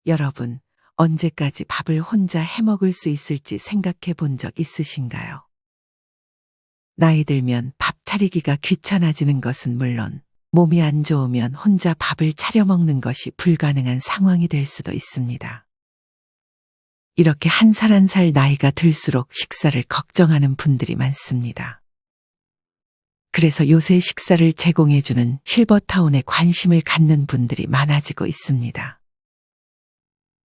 여러분, 언제까지 밥을 혼자 해먹을 수 있을지 생각해 본 적 있으신가요? 나이 들면 밥 차리기가 귀찮아지는 것은 물론 몸이 안 좋으면 혼자 밥을 차려 먹는 것이 불가능한 상황이 될 수도 있습니다. 이렇게 한 살 한 살 나이가 들수록 식사를 걱정하는 분들이 많습니다. 그래서 요새 식사를 제공해주는 실버타운에 관심을 갖는 분들이 많아지고 있습니다.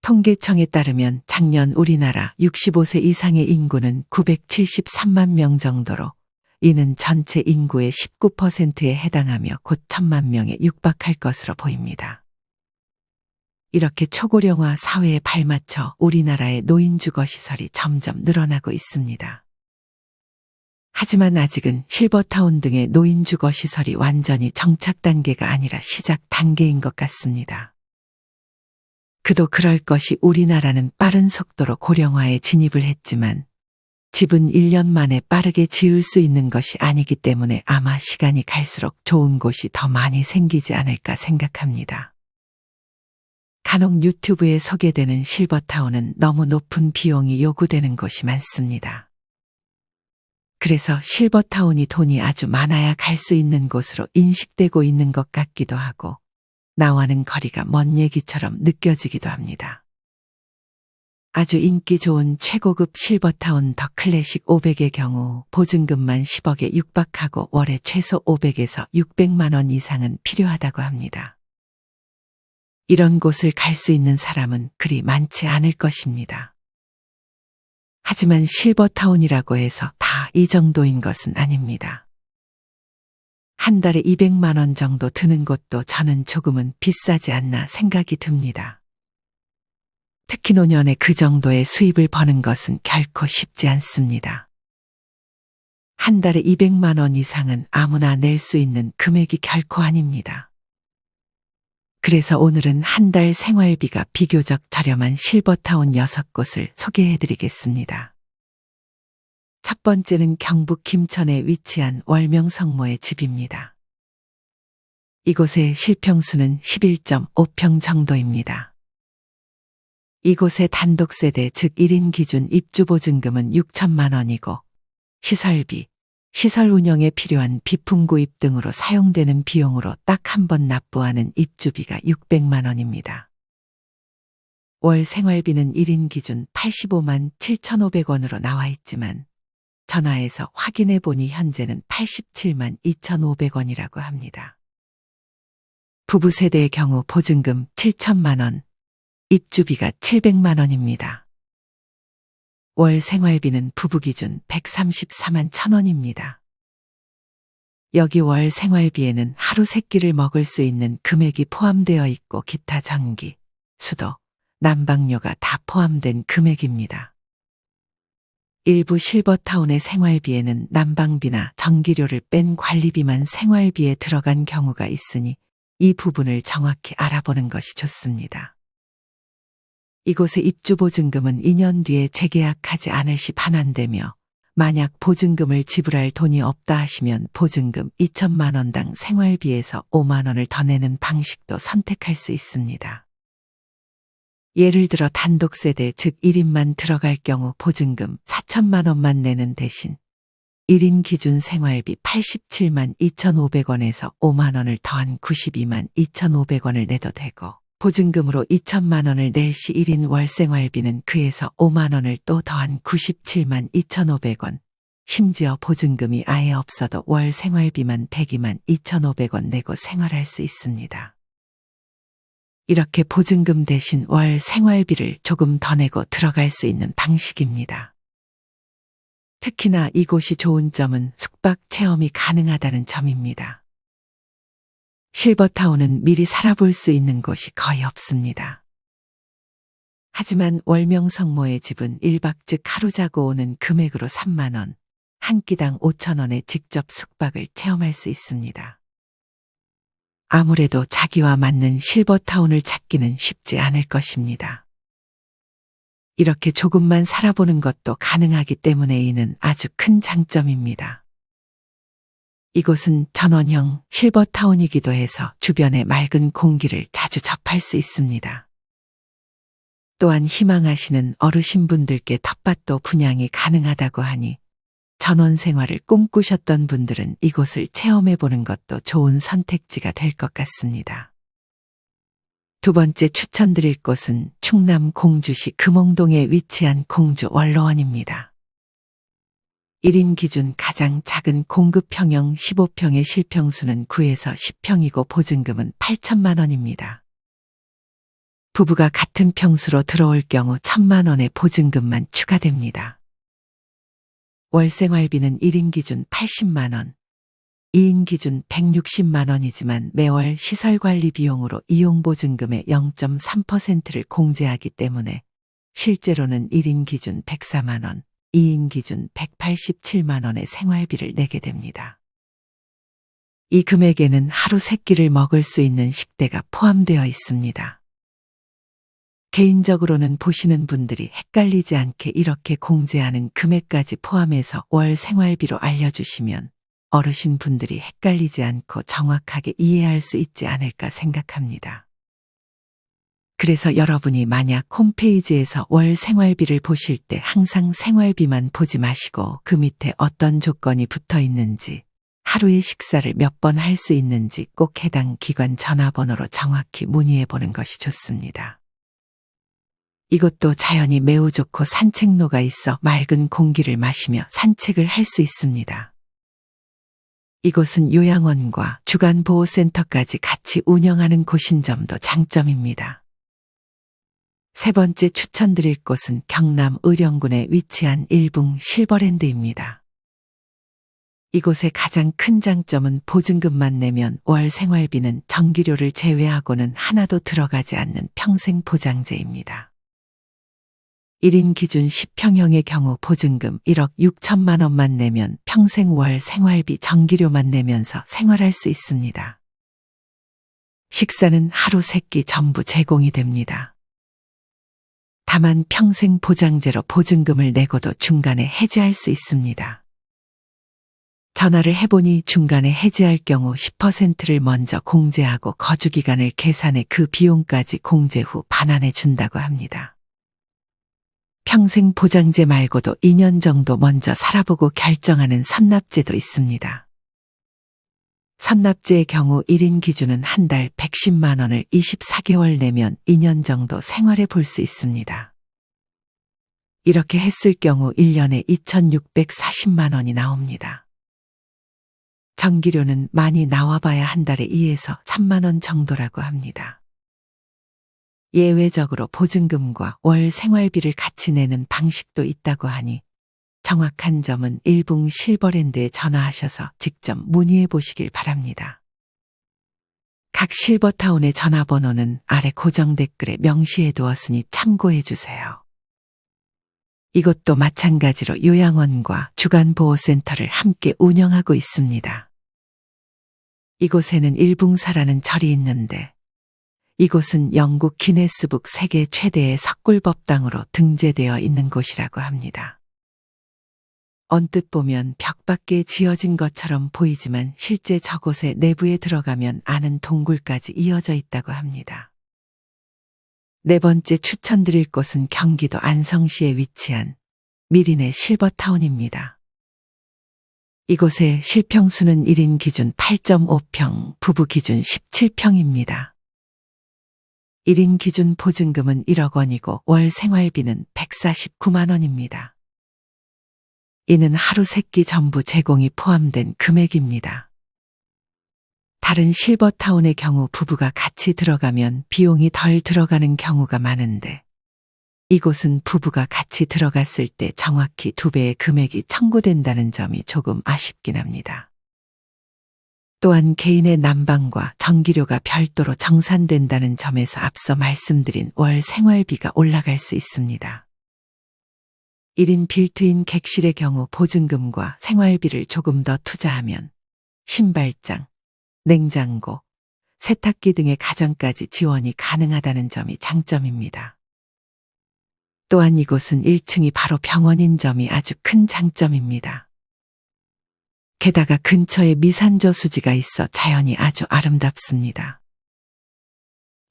통계청에 따르면 작년 우리나라 65세 이상의 인구는 973만 명 정도로 이는 전체 인구의 19%에 해당하며 곧 1,000만 명에 육박할 것으로 보입니다. 이렇게 초고령화 사회에 발맞춰 우리나라의 노인 주거시설이 점점 늘어나고 있습니다. 하지만 아직은 실버타운 등의 노인 주거시설이 완전히 정착 단계가 아니라 시작 단계인 것 같습니다. 그도 그럴 것이 우리나라는 빠른 속도로 고령화에 진입을 했지만 집은 1년 만에 빠르게 지을 수 있는 것이 아니기 때문에 아마 시간이 갈수록 좋은 곳이 더 많이 생기지 않을까 생각합니다. 간혹 유튜브에 소개되는 실버타운은 너무 높은 비용이 요구되는 곳이 많습니다. 그래서 실버타운이 돈이 아주 많아야 갈 수 있는 곳으로 인식되고 있는 것 같기도 하고 나와는 거리가 먼 얘기처럼 느껴지기도 합니다. 아주 인기 좋은 최고급 실버타운 더 클래식 500의 경우 보증금만 10억에 육박하고 월에 최소 500에서 600만 원 이상은 필요하다고 합니다. 이런 곳을 갈 수 있는 사람은 그리 많지 않을 것입니다. 하지만 실버타운이라고 해서 다 이 정도인 것은 아닙니다. 한 달에 200만 원 정도 드는 곳도 저는 조금은 비싸지 않나 생각이 듭니다. 특히 노년에 그 정도의 수입을 버는 것은 결코 쉽지 않습니다. 한 달에 200만 원 이상은 아무나 낼 수 있는 금액이 결코 아닙니다. 그래서 오늘은 한 달 생활비가 비교적 저렴한 실버타운 6곳을 소개해 드리겠습니다. 첫 번째는 경북 김천에 위치한 월명성모의 집입니다. 이곳의 실평수는 11.5평 정도입니다. 이곳의 단독세대 즉 1인 기준 입주보증금은 6천만 원이고 시설비, 시설 운영에 필요한 비품 구입 등으로 사용되는 비용으로 딱 한 번 납부하는 입주비가 600만 원입니다. 월 생활비는 1인 기준 85만 7,500원으로 나와 있지만 전화해서 확인해 보니 현재는 87만 2,500원이라고 합니다. 부부 세대의 경우 보증금 7천만 원, 입주비가 700만 원입니다. 월 생활비는 부부 기준 134만 1,000원입니다. 여기 월 생활비에는 하루 세 끼를 먹을 수 있는 금액이 포함되어 있고 기타 전기, 수도, 난방료가 다 포함된 금액입니다. 일부 실버타운의 생활비에는 난방비나 전기료를 뺀 관리비만 생활비에 들어간 경우가 있으니 이 부분을 정확히 알아보는 것이 좋습니다. 이곳의 입주보증금은 2년 뒤에 재계약하지 않을 시 반환되며 만약 보증금을 지불할 돈이 없다 하시면 보증금 2천만 원당 생활비에서 5만 원을 더 내는 방식도 선택할 수 있습니다. 예를 들어 단독세대 즉 1인만 들어갈 경우 보증금 4천만 원만 내는 대신 1인 기준 생활비 87만 2,500원에서 5만 원을 더한 92만 2,500원을 내도 되고 보증금으로 2천만 원을 낼 시 1인 월 생활비는 그에서 5만 원을 또 더한 97만 2,500원, 심지어 보증금이 아예 없어도 월 생활비만 102만 2,500원 내고 생활할 수 있습니다. 이렇게 보증금 대신 월 생활비를 조금 더 내고 들어갈 수 있는 방식입니다. 특히나 이곳이 좋은 점은 숙박 체험이 가능하다는 점입니다. 실버타운은 미리 살아볼 수 있는 곳이 거의 없습니다. 하지만 월명성모의 집은 1박 즉 하루 자고 오는 금액으로 3만 원, 한 끼당 5천 원에 직접 숙박을 체험할 수 있습니다. 아무래도 자기와 맞는 실버타운을 찾기는 쉽지 않을 것입니다. 이렇게 조금만 살아보는 것도 가능하기 때문에 이는 아주 큰 장점입니다. 이곳은 전원형 실버타운이기도 해서 주변의 맑은 공기를 자주 접할 수 있습니다. 또한 희망하시는 어르신분들께 텃밭도 분양이 가능하다고 하니 전원 생활을 꿈꾸셨던 분들은 이곳을 체험해 보는 것도 좋은 선택지가 될 것 같습니다. 두 번째 추천드릴 곳은 충남 공주시 금홍동에 위치한 공주 원로원입니다. 1인 기준 가장 작은 공급평형 15평의 실평수는 9에서 10평이고 보증금은 8천만 원입니다. 부부가 같은 평수로 들어올 경우 1,000만 원의 보증금만 추가됩니다. 월 생활비는 1인 기준 80만 원, 2인 기준 160만 원이지만 매월 시설관리 비용으로 이용보증금의 0.3%를 공제하기 때문에 실제로는 1인 기준 104만 원, 2인 기준 187만 원의 생활비를 내게 됩니다. 이 금액에는 하루 3끼를 먹을 수 있는 식대가 포함되어 있습니다. 개인적으로는 보시는 분들이 헷갈리지 않게 이렇게 공제하는 금액까지 포함해서 월 생활비로 알려주시면 어르신분들이 헷갈리지 않고 정확하게 이해할 수 있지 않을까 생각합니다. 그래서 여러분이 만약 홈페이지에서 월 생활비를 보실 때 항상 생활비만 보지 마시고 그 밑에 어떤 조건이 붙어 있는지, 하루에 식사를 몇 번 할 수 있는지 꼭 해당 기관 전화번호로 정확히 문의해 보는 것이 좋습니다. 이곳도 자연이 매우 좋고 산책로가 있어 맑은 공기를 마시며 산책을 할 수 있습니다. 이곳은 요양원과 주간보호센터까지 같이 운영하는 곳인 점도 장점입니다. 세 번째 추천드릴 곳은 경남 의령군에 위치한 일붕 실버랜드입니다. 이곳의 가장 큰 장점은 보증금만 내면 월 생활비는 전기료를 제외하고는 하나도 들어가지 않는 평생 보장제입니다. 1인 기준 10평형의 경우 보증금 1억 6천만 원만 내면 평생 월 생활비 전기료만 내면서 생활할 수 있습니다. 식사는 하루 3끼 전부 제공이 됩니다. 다만 평생 보장제로 보증금을 내고도 중간에 해지할 수 있습니다. 전화를 해보니 중간에 해지할 경우 10%를 먼저 공제하고 거주기간을 계산해 그 비용까지 공제 후 반환해 준다고 합니다. 평생 보장제 말고도 2년 정도 먼저 살아보고 결정하는 선납제도 있습니다. 선납제의 경우 1인 기준은 한 달 110만 원을 24개월 내면 2년 정도 생활해 볼 수 있습니다. 이렇게 했을 경우 1년에 2,640만 원이 나옵니다. 전기료는 많이 나와봐야 한 달에 2에서 3만 원 정도라고 합니다. 예외적으로 보증금과 월 생활비를 같이 내는 방식도 있다고 하니 정확한 점은 일붕 실버랜드에 전화하셔서 직접 문의해 보시길 바랍니다. 각 실버타운의 전화번호는 아래 고정 댓글에 명시해 두었으니 참고해 주세요. 이곳도 마찬가지로 요양원과 주간보호센터를 함께 운영하고 있습니다. 이곳에는 일붕사라는 절이 있는데 이곳은 영국 기네스북 세계 최대의 석굴법당으로 등재되어 있는 곳이라고 합니다. 언뜻 보면 벽 밖에 지어진 것처럼 보이지만 실제 저곳의 내부에 들어가면 아는 동굴까지 이어져 있다고 합니다. 네 번째 추천드릴 곳은 경기도 안성시에 위치한 미린의 실버타운입니다. 이곳의 실평수는 1인 기준 8.5평, 부부 기준 17평입니다. 1인 기준 보증금은 1억 원이고 월 생활비는 149만 원입니다. 이는 하루 3끼 전부 제공이 포함된 금액입니다. 다른 실버타운의 경우 부부가 같이 들어가면 비용이 덜 들어가는 경우가 많은데 이곳은 부부가 같이 들어갔을 때 정확히 2배의 금액이 청구된다는 점이 조금 아쉽긴 합니다. 또한 개인의 난방과 전기료가 별도로 정산된다는 점에서 앞서 말씀드린 월 생활비가 올라갈 수 있습니다. 1인 빌트인 객실의 경우 보증금과 생활비를 조금 더 투자하면 신발장, 냉장고, 세탁기 등의 가전까지 지원이 가능하다는 점이 장점입니다. 또한 이곳은 1층이 바로 병원인 점이 아주 큰 장점입니다. 게다가 근처에 미산저 수지가 있어 자연이 아주 아름답습니다.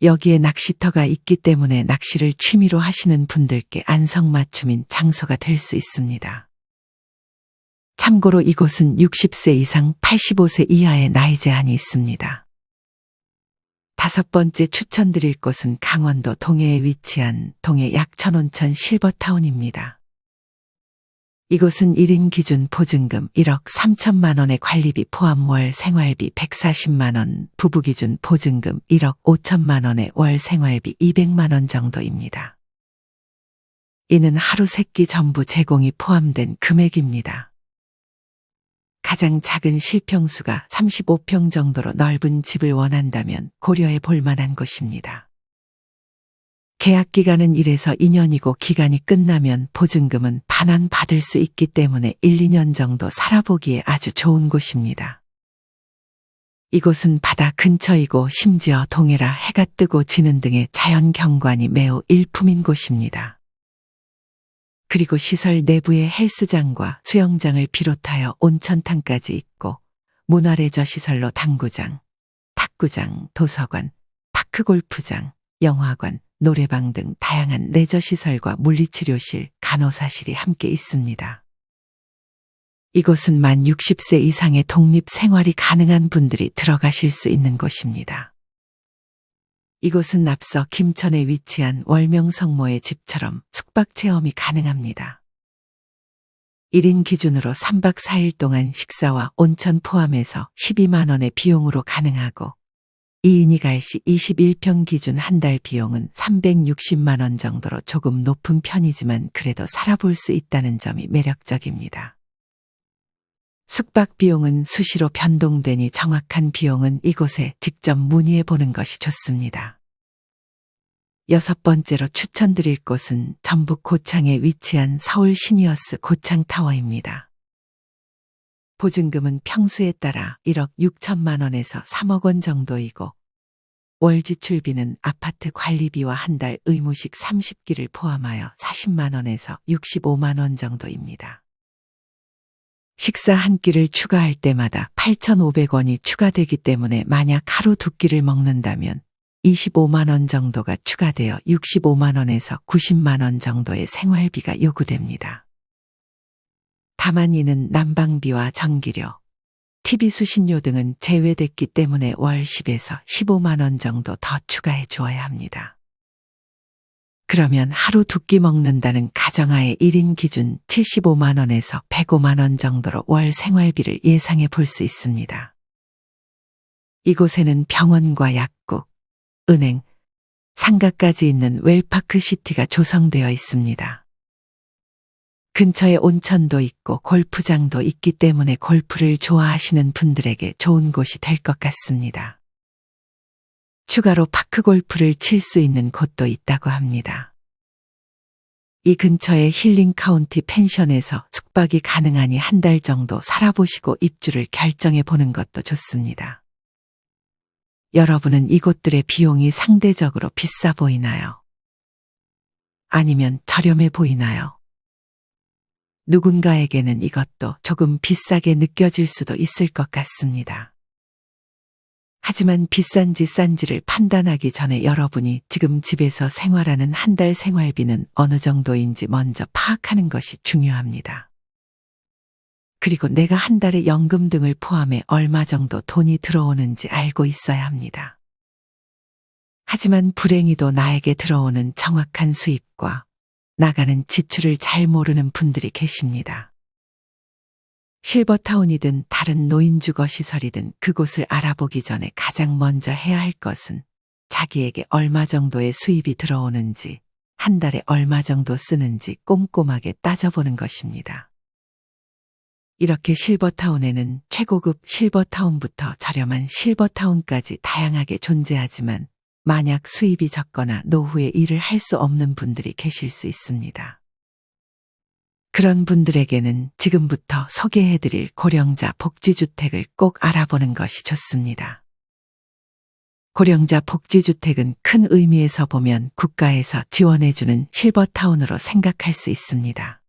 여기에 낚시터가 있기 때문에 낚시를 취미로 하시는 분들께 안성맞춤인 장소가 될 수 있습니다. 참고로 이곳은 60세 이상 85세 이하의 나이 제한이 있습니다. 다섯 번째 추천드릴 곳은 강원도 동해에 위치한 동해 약천온천 실버타운입니다. 이곳은 1인 기준 보증금 1억 3천만 원의 관리비 포함 월 생활비 140만 원, 부부 기준 보증금 1억 5천만 원의 월 생활비 200만 원 정도입니다. 이는 하루 3끼 전부 제공이 포함된 금액입니다. 가장 작은 실평수가 35평 정도로 넓은 집을 원한다면 고려해 볼 만한 곳입니다. 계약 기간은 1에서 2년이고 기간이 끝나면 보증금은 반환 받을 수 있기 때문에 1, 2년 정도 살아보기에 아주 좋은 곳입니다. 이곳은 바다 근처이고 심지어 동해라 해가 뜨고 지는 등의 자연 경관이 매우 일품인 곳입니다. 그리고 시설 내부에 헬스장과 수영장을 비롯하여 온천탕까지 있고 문화레저 시설로 당구장, 탁구장, 도서관, 파크골프장, 영화관, 노래방 등 다양한 레저 시설과 물리치료실, 간호사실이 함께 있습니다. 이곳은 만 60세 이상의 독립 생활이 가능한 분들이 들어가실 수 있는 곳입니다. 이곳은 앞서 김천에 위치한 월명성모의 집처럼 숙박 체험이 가능합니다. 1인 기준으로 3박 4일 동안 식사와 온천 포함해서 12만 원의 비용으로 가능하고 2인이 갈 시 21평 기준 한 달 비용은 360만 원 정도로 조금 높은 편이지만 그래도 살아볼 수 있다는 점이 매력적입니다. 숙박 비용은 수시로 변동되니 정확한 비용은 이곳에 직접 문의해 보는 것이 좋습니다. 여섯 번째로 추천드릴 곳은 전북 고창에 위치한 서울 시니어스 고창타워입니다. 보증금은 평수에 따라 1억 6천만 원에서 3억 원 정도이고 월 지출비는 아파트 관리비와 한 달 의무식 30끼를 포함하여 40만 원에서 65만 원 정도입니다. 식사 한 끼를 추가할 때마다 8,500원이 추가되기 때문에 만약 하루 2끼를 먹는다면 25만 원 정도가 추가되어 65만 원에서 90만 원 정도의 생활비가 요구됩니다. 다만 이는 난방비와 전기료, TV 수신료 등은 제외됐기 때문에 월 10에서 15만 원 정도 더 추가해 주어야 합니다. 그러면 하루 2끼 먹는다는 가정하에 1인 기준 75만 원에서 105만 원 정도로 월 생활비를 예상해 볼 수 있습니다. 이곳에는 병원과 약국, 은행, 상가까지 있는 웰파크 시티가 조성되어 있습니다. 근처에 온천도 있고 골프장도 있기 때문에 골프를 좋아하시는 분들에게 좋은 곳이 될 것 같습니다. 추가로 파크골프를 칠 수 있는 곳도 있다고 합니다. 이 근처의 힐링 카운티 펜션에서 숙박이 가능하니 한 달 정도 살아보시고 입주를 결정해 보는 것도 좋습니다. 여러분은 이곳들의 비용이 상대적으로 비싸 보이나요? 아니면 저렴해 보이나요? 누군가에게는 이것도 조금 비싸게 느껴질 수도 있을 것 같습니다. 하지만 비싼지 싼지를 판단하기 전에 여러분이 지금 집에서 생활하는 한 달 생활비는 어느 정도인지 먼저 파악하는 것이 중요합니다. 그리고 내가 한 달에 연금 등을 포함해 얼마 정도 돈이 들어오는지 알고 있어야 합니다. 하지만 불행히도 나에게 들어오는 정확한 수입과 나가는 지출을 잘 모르는 분들이 계십니다. 실버타운이든 다른 노인주거시설이든 그곳을 알아보기 전에 가장 먼저 해야 할 것은 자기에게 얼마 정도의 수입이 들어오는지, 한 달에 얼마 정도 쓰는지 꼼꼼하게 따져보는 것입니다. 이렇게 실버타운에는 최고급 실버타운부터 저렴한 실버타운까지 다양하게 존재하지만 만약 수입이 적거나 노후에 일을 할 수 없는 분들이 계실 수 있습니다. 그런 분들에게는 지금부터 소개해드릴 고령자 복지주택을 꼭 알아보는 것이 좋습니다. 고령자 복지주택은 큰 의미에서 보면 국가에서 지원해주는 실버타운으로 생각할 수 있습니다.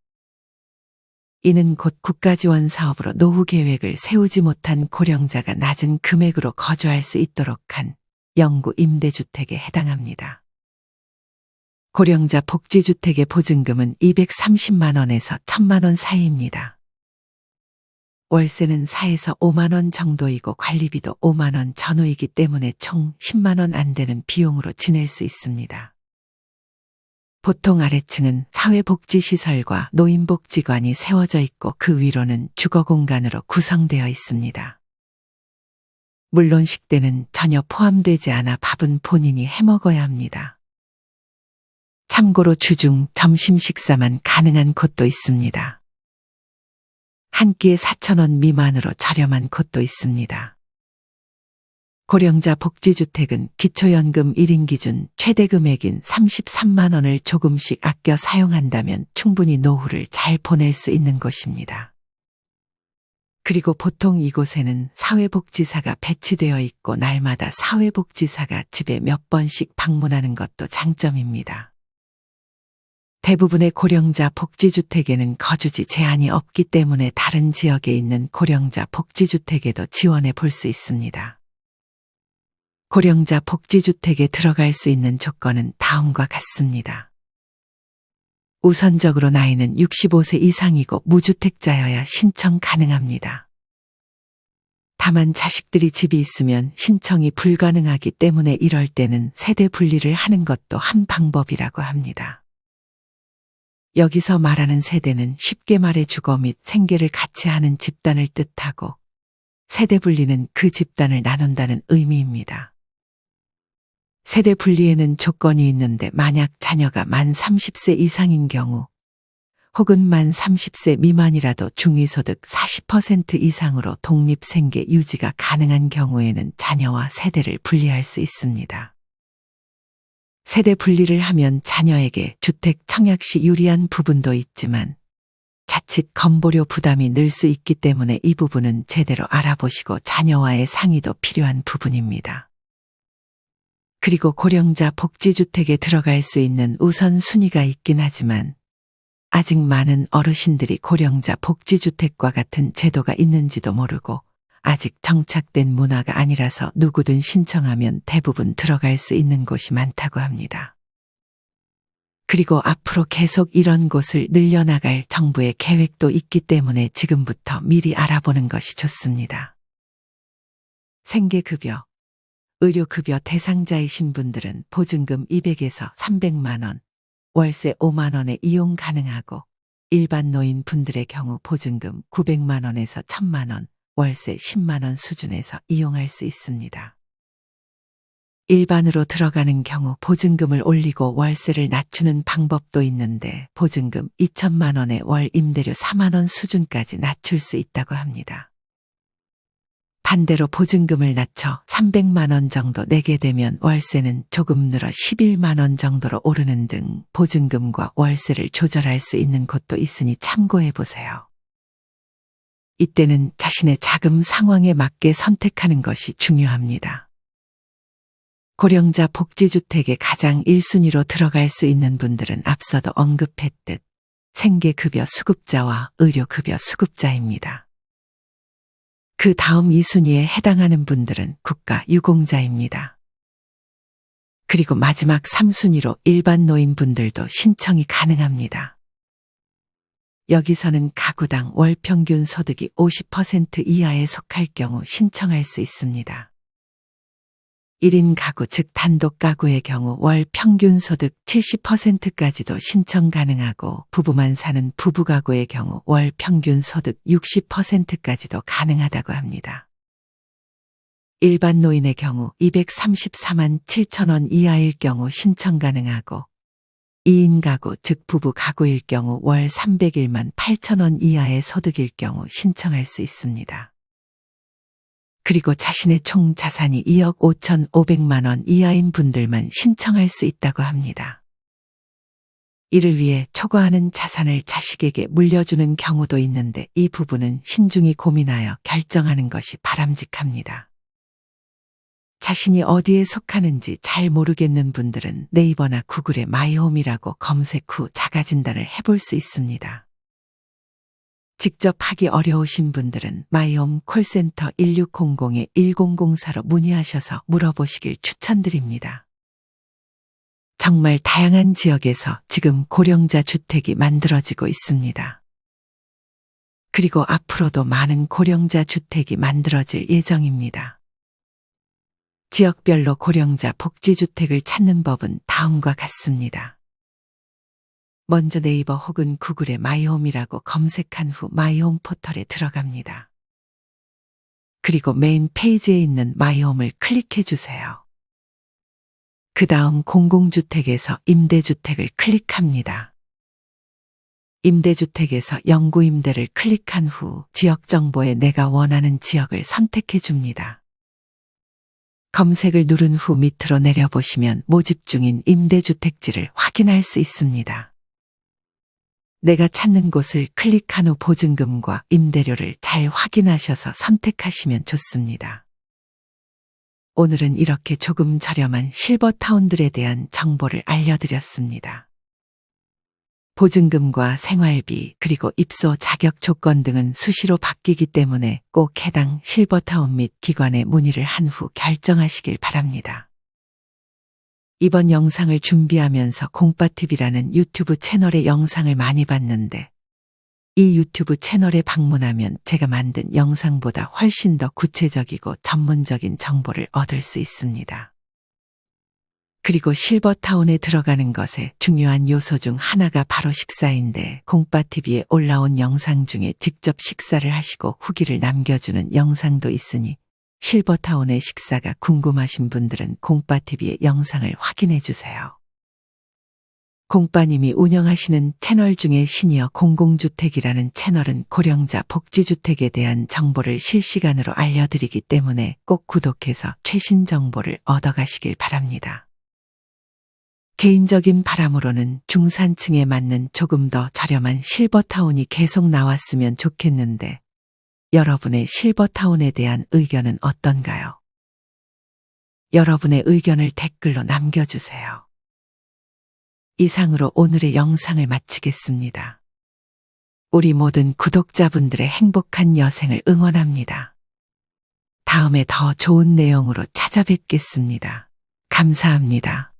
이는 곧 국가지원 사업으로 노후 계획을 세우지 못한 고령자가 낮은 금액으로 거주할 수 있도록 한 영구 임대주택에 해당합니다. 고령자 복지주택의 보증금은 230만 원에서 1000만 원 사이입니다. 월세는 4에서 5만 원 정도이고 관리비도 5만 원 전후이기 때문에 총 10만 원 안 되는 비용으로 지낼 수 있습니다. 보통 아래층은 사회복지시설과 노인복지관이 세워져 있고 그 위로는 주거공간으로 구성되어 있습니다. 물론 식대는 전혀 포함되지 않아 밥은 본인이 해먹어야 합니다. 참고로 주중 점심 식사만 가능한 곳도 있습니다. 한 끼에 4,000원 미만으로 저렴한 곳도 있습니다. 고령자 복지주택은 기초연금 1인 기준 최대 금액인 33만 원을 조금씩 아껴 사용한다면 충분히 노후를 잘 보낼 수 있는 곳입니다. 그리고 보통 이곳에는 사회복지사가 배치되어 있고 날마다 사회복지사가 집에 몇 번씩 방문하는 것도 장점입니다. 대부분의 고령자 복지주택에는 거주지 제한이 없기 때문에 다른 지역에 있는 고령자 복지주택에도 지원해 볼 수 있습니다. 고령자 복지주택에 들어갈 수 있는 조건은 다음과 같습니다. 우선적으로 나이는 65세 이상이고 무주택자여야 신청 가능합니다. 다만 자식들이 집이 있으면 신청이 불가능하기 때문에 이럴 때는 세대 분리를 하는 것도 한 방법이라고 합니다. 여기서 말하는 세대는 쉽게 말해 주거 및 생계를 같이 하는 집단을 뜻하고 세대 분리는 그 집단을 나눈다는 의미입니다. 세대 분리에는 조건이 있는데 만약 자녀가 만 30세 이상인 경우 혹은 만 30세 미만이라도 중위소득 40% 이상으로 독립생계 유지가 가능한 경우에는 자녀와 세대를 분리할 수 있습니다. 세대 분리를 하면 자녀에게 주택 청약 시 유리한 부분도 있지만 자칫 건보료 부담이 늘 수 있기 때문에 이 부분은 제대로 알아보시고 자녀와의 상의도 필요한 부분입니다. 그리고 고령자 복지주택에 들어갈 수 있는 우선순위가 있긴 하지만 아직 많은 어르신들이 고령자 복지주택과 같은 제도가 있는지도 모르고 아직 정착된 문화가 아니라서 누구든 신청하면 대부분 들어갈 수 있는 곳이 많다고 합니다. 그리고 앞으로 계속 이런 곳을 늘려나갈 정부의 계획도 있기 때문에 지금부터 미리 알아보는 것이 좋습니다. 생계급여, 의료급여 대상자이신 분들은 보증금 200에서 300만 원, 월세 5만 원에 이용 가능하고 일반 노인 분들의 경우 보증금 900만 원에서 1000만 원, 월세 10만 원 수준에서 이용할 수 있습니다. 일반으로 들어가는 경우 보증금을 올리고 월세를 낮추는 방법도 있는데 보증금 2천만 원에 월 임대료 4만 원 수준까지 낮출 수 있다고 합니다. 반대로 보증금을 낮춰 300만 원 정도 내게 되면 월세는 조금 늘어 11만 원 정도로 오르는 등 보증금과 월세를 조절할 수 있는 곳도 있으니 참고해 보세요. 이때는 자신의 자금 상황에 맞게 선택하는 것이 중요합니다. 고령자 복지주택에 가장 1순위로 들어갈 수 있는 분들은 앞서도 언급했듯 생계급여 수급자와 의료급여 수급자입니다. 그 다음 2순위에 해당하는 분들은 국가유공자입니다. 그리고 마지막 3순위로 일반 노인분들도 신청이 가능합니다. 여기서는 가구당 월 평균 소득이 50% 이하에 속할 경우 신청할 수 있습니다. 1인 가구 즉 단독 가구의 경우 월 평균 소득 70%까지도 신청 가능하고 부부만 사는 부부 가구의 경우 월 평균 소득 60%까지도 가능하다고 합니다. 일반 노인의 경우 234만 7천 원 이하일 경우 신청 가능하고 2인 가구 즉 부부 가구일 경우 월 301만 8천 원 이하의 소득일 경우 신청할 수 있습니다. 그리고 자신의 총 자산이 2억 5,500만 원 이하인 분들만 신청할 수 있다고 합니다. 이를 위해 초과하는 자산을 자식에게 물려주는 경우도 있는데 이 부분은 신중히 고민하여 결정하는 것이 바람직합니다. 자신이 어디에 속하는지 잘 모르겠는 분들은 네이버나 구글에 마이홈이라고 검색 후 자가진단을 해볼 수 있습니다. 직접 하기 어려우신 분들은 마이홈 콜센터 1600-1004로 문의하셔서 물어보시길 추천드립니다. 정말 다양한 지역에서 지금 고령자 주택이 만들어지고 있습니다. 그리고 앞으로도 많은 고령자 주택이 만들어질 예정입니다. 지역별로 고령자 복지주택을 찾는 법은 다음과 같습니다. 먼저 네이버 혹은 구글에 마이홈이라고 검색한 후 마이홈 포털에 들어갑니다. 그리고 메인 페이지에 있는 마이홈을 클릭해 주세요. 그 다음 공공주택에서 임대주택을 클릭합니다. 임대주택에서 영구임대를 클릭한 후 지역 정보에 내가 원하는 지역을 선택해 줍니다. 검색을 누른 후 밑으로 내려보시면 모집 중인 임대주택지를 확인할 수 있습니다. 내가 찾는 곳을 클릭한 후 보증금과 임대료를 잘 확인하셔서 선택하시면 좋습니다. 오늘은 이렇게 조금 저렴한 실버타운들에 대한 정보를 알려드렸습니다. 보증금과 생활비 그리고 입소 자격 조건 등은 수시로 바뀌기 때문에 꼭 해당 실버타운 및 기관에 문의를 한 후 결정하시길 바랍니다. 이번 영상을 준비하면서 공빠TV라는 유튜브 채널의 영상을 많이 봤는데 이 유튜브 채널에 방문하면 제가 만든 영상보다 훨씬 더 구체적이고 전문적인 정보를 얻을 수 있습니다. 그리고 실버타운에 들어가는 것에 중요한 요소 중 하나가 바로 식사인데 공빠TV에 올라온 영상 중에 직접 식사를 하시고 후기를 남겨주는 영상도 있으니 실버타운의 식사가 궁금하신 분들은 공빠TV의 영상을 확인해 주세요. 공빠님이 운영하시는 채널 중에 시니어 공공주택이라는 채널은 고령자 복지주택에 대한 정보를 실시간으로 알려드리기 때문에 꼭 구독해서 최신 정보를 얻어가시길 바랍니다. 개인적인 바람으로는 중산층에 맞는 조금 더 저렴한 실버타운이 계속 나왔으면 좋겠는데 여러분의 실버타운에 대한 의견은 어떤가요? 여러분의 의견을 댓글로 남겨주세요. 이상으로 오늘의 영상을 마치겠습니다. 우리 모든 구독자분들의 행복한 여생을 응원합니다. 다음에 더 좋은 내용으로 찾아뵙겠습니다. 감사합니다.